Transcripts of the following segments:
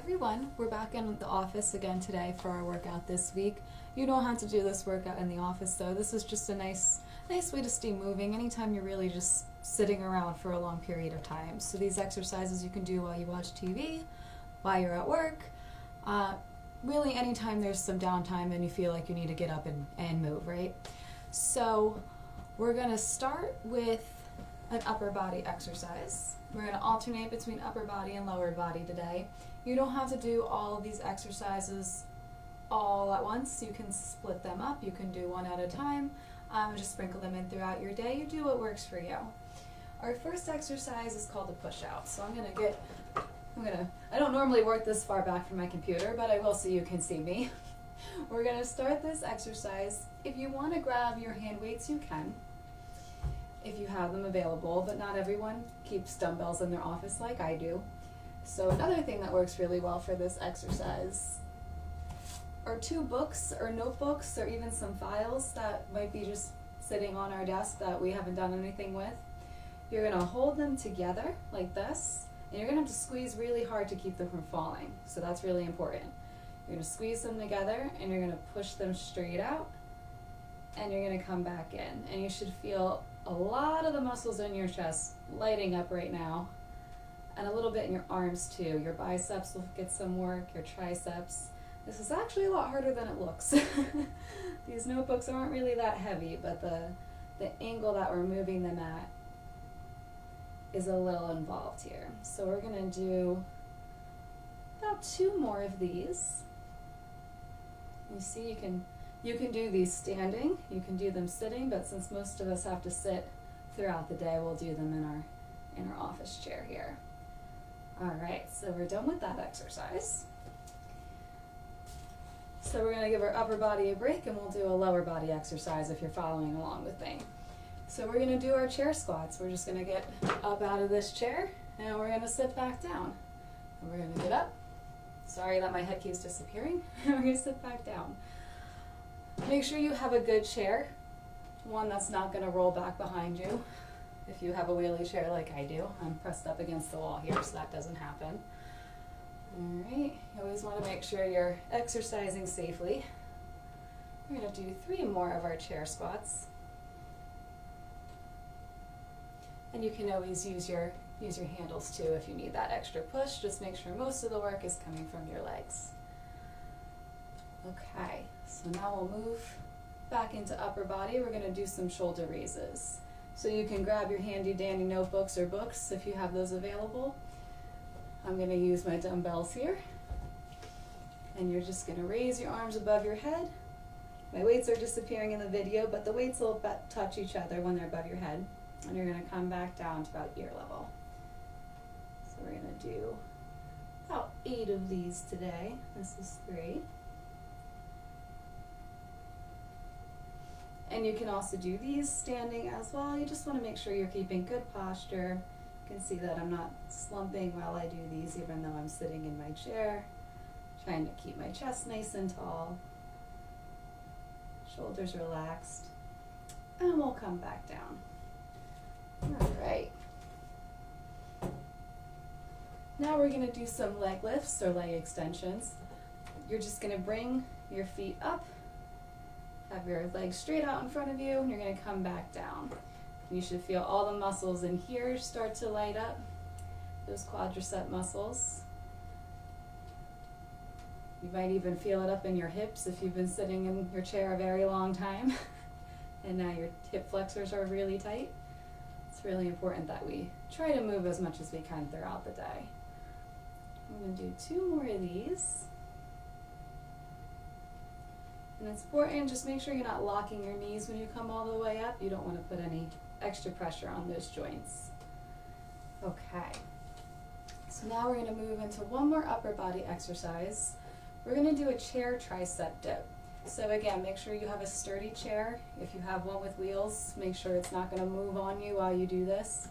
everyone, we're back in the office again today for our workout this week. You don't have to do this workout in the office though. This is just a nice way to stay moving anytime you're really just sitting around for a long period of time. So these exercises you can do while you watch TV, while you're at work, really anytime there's some downtime and you feel like you need to get up and move, right? So we're going to start with an upper body exercise. We're going to alternate between upper body and lower body today. You don't have to do all of these exercises all at once. You can split them up. You can do one at a time. Just sprinkle them in throughout your day. You do what works for you. Our first exercise is called a push-out. So I don't normally work this far back from my computer, but I will so you can see me. We're going to start this exercise. If you want to grab your hand weights, you can, if you have them available, but not everyone keeps dumbbells in their office like I do. So another thing that works really well for this exercise are 2 books or notebooks or even some files that might be just sitting on our desk that we haven't done anything with. You're going to hold them together like this, and you're going to have to squeeze really hard to keep them from falling. So that's really important. You're going to squeeze them together and you're going to push them straight out, and you're going to come back in. And you should feel a lot of the muscles in your chest lighting up right now, and a little bit in your arms too. Your biceps will get some work, your triceps. This is actually a lot harder than it looks. These notebooks aren't really that heavy, but the angle that we're moving them at is a little involved here. So we're going to do about 2 more of these. You see, you can do these standing, you can do them sitting, but since most of us have to sit throughout the day, we'll do them in our office chair here. All right, so we're done with that exercise. So we're going to give our upper body a break, and we'll do a lower body exercise if you're following along with me. So we're going to do our chair squats. We're just going to get up out of this chair, and we're going to sit back down. And we're going to get up. Sorry that my head keeps disappearing. We're going to sit back down. Make sure you have a good chair, one that's not going to roll back behind you. If you have a wheelie chair like I do, I'm pressed up against the wall here, so that doesn't happen. All right, you always want to make sure you're exercising safely. We're going to do 3 more of our chair squats. And you can always use your handles too if you need that extra push. Just make sure most of the work is coming from your legs. Okay, so now we'll move back into upper body. We're going to do some shoulder raises. So you can grab your handy dandy notebooks or books if you have those available. I'm going to use my dumbbells here. And you're just going to raise your arms above your head. My weights are disappearing in the video, but the weights will touch each other when they're above your head. And you're going to come back down to about ear level. So we're going to do about 8 of these today. This is 3. And you can also do these standing as well. You just want to make sure you're keeping good posture. You can see that I'm not slumping while I do these, even though I'm sitting in my chair. Trying to keep my chest nice and tall. Shoulders relaxed. And we'll come back down. All right. Now we're going to do some leg lifts or leg extensions. You're just going to bring your feet up. Have your legs straight out in front of you, and you're going to come back down. You should feel all the muscles in here start to light up, those quadricep muscles. You might even feel it up in your hips if you've been sitting in your chair a very long time, and now your hip flexors are really tight. It's really important that we try to move as much as we can throughout the day. I'm going to do 2 more of these. And it's important, just make sure you're not locking your knees when you come all the way up. You don't want to put any extra pressure on those joints. Okay. So now we're going to move into 1 more upper body exercise. We're going to do a chair tricep dip. So again, make sure you have a sturdy chair. If you have one with wheels, make sure it's not going to move on you while you do this.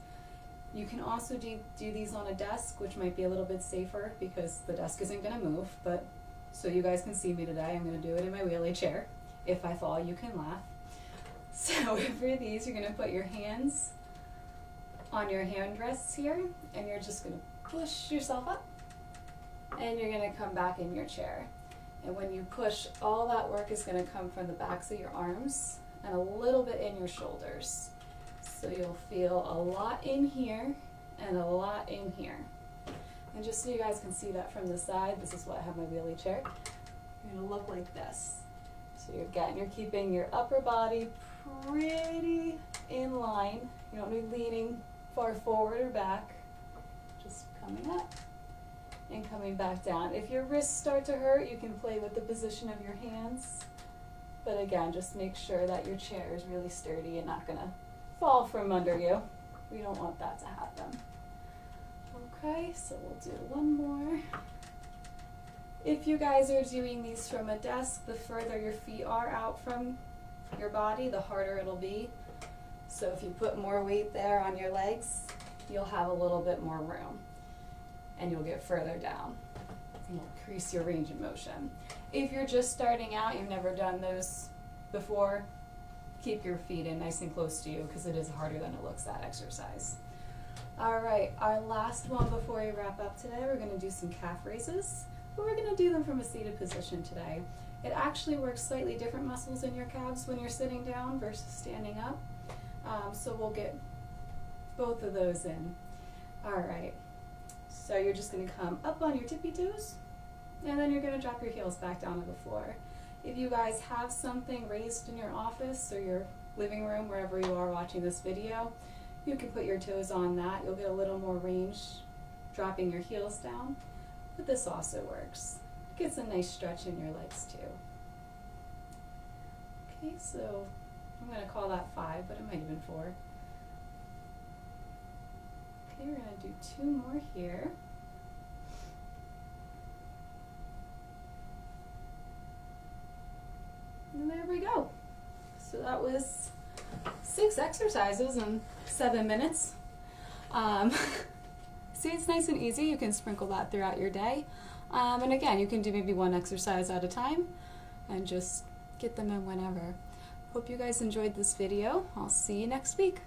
You can also do these on a desk, which might be a little bit safer because the desk isn't going to move, but so you guys can see me today, I'm going to do it in my wheelie chair. If I fall, you can laugh. So for these, you're going to put your hands on your hand rests here, and you're just going to push yourself up and you're going to come back in your chair. And when you push, all that work is going to come from the backs of your arms and a little bit in your shoulders. So you'll feel a lot in here and a lot in here. And just so you guys can see that from the side, this is why I have my wheelie chair. You're going to look like this. So you're keeping your upper body pretty in line. You don't need leaning far forward or back. Just coming up and coming back down. If your wrists start to hurt, you can play with the position of your hands. But again, just make sure that your chair is really sturdy and not going to fall from under you. We don't want that to happen. Okay, so we'll do one more. If you guys are doing these from a desk, the further your feet are out from your body, the harder it'll be. So if you put more weight there on your legs, you'll have a little bit more room and you'll get further down. You'll increase your range of motion. If you're just starting out, you've never done those before, keep your feet in nice and close to you because it is harder than it looks, that exercise. All right, our last one before we wrap up today, we're going to do some calf raises, but we're going to do them from a seated position today. It actually works slightly different muscles in your calves when you're sitting down versus standing up. So we'll get both of those in. All right, so you're just going to come up on your tippy toes, and then you're going to drop your heels back down to the floor. If you guys have something raised in your office or your living room, wherever you are watching this video, you can put your toes on that. You'll get a little more range dropping your heels down, but this also works. Gets a nice stretch in your legs too. Okay, so I'm going to call that 5, but it might have been 4. Okay, we're going to do 2 more here. And there we go. So that was 6 exercises in 7 minutes. See, it's nice and easy. You can sprinkle that throughout your day. And again, you can do maybe 1 exercise at a time and just get them in whenever. Hope you guys enjoyed this video. I'll see you next week.